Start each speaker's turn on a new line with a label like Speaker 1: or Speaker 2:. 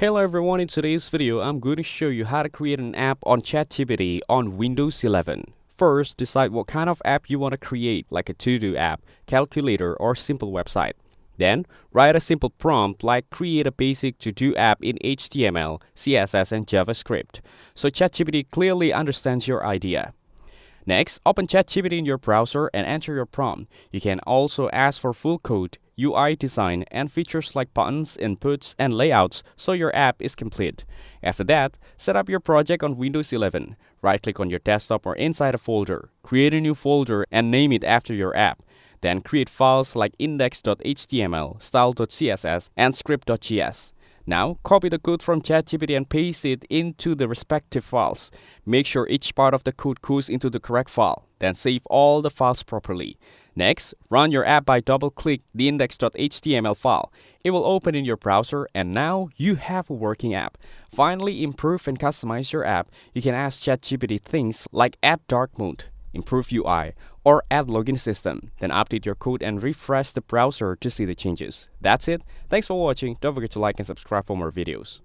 Speaker 1: Hello everyone, in today's video, I'm going to show you how to create an app on ChatGPT on Windows 11. First, decide what kind of app you want to create, like a to-do app, calculator, or simple website. Then, write a simple prompt like create a basic to-do app in HTML, CSS, and JavaScript, so ChatGPT clearly understands your idea. Next, open ChatGPT in your browser and enter your prompt. You can also ask for full code, UI design, and features like buttons, inputs, and layouts so your app is complete. After that, set up your project on Windows 11. Right-click on your desktop or inside a folder. Create a new folder and name it after your app. Then create files like index.html, style.css, and script.js. Now, copy the code from ChatGPT and paste it into the respective files. Make sure each part of the code goes into the correct file. Then save all the files properly. Next, run your app by double-click the index.html file. It will open in your browser, and now you have a working app. Finally, improve and customize your app. You can ask ChatGPT things like add dark mode, improve UI, or add login system. Then update your code and refresh the browser to see the changes. That's it. Thanks for watching. Don't forget to like and subscribe for more videos.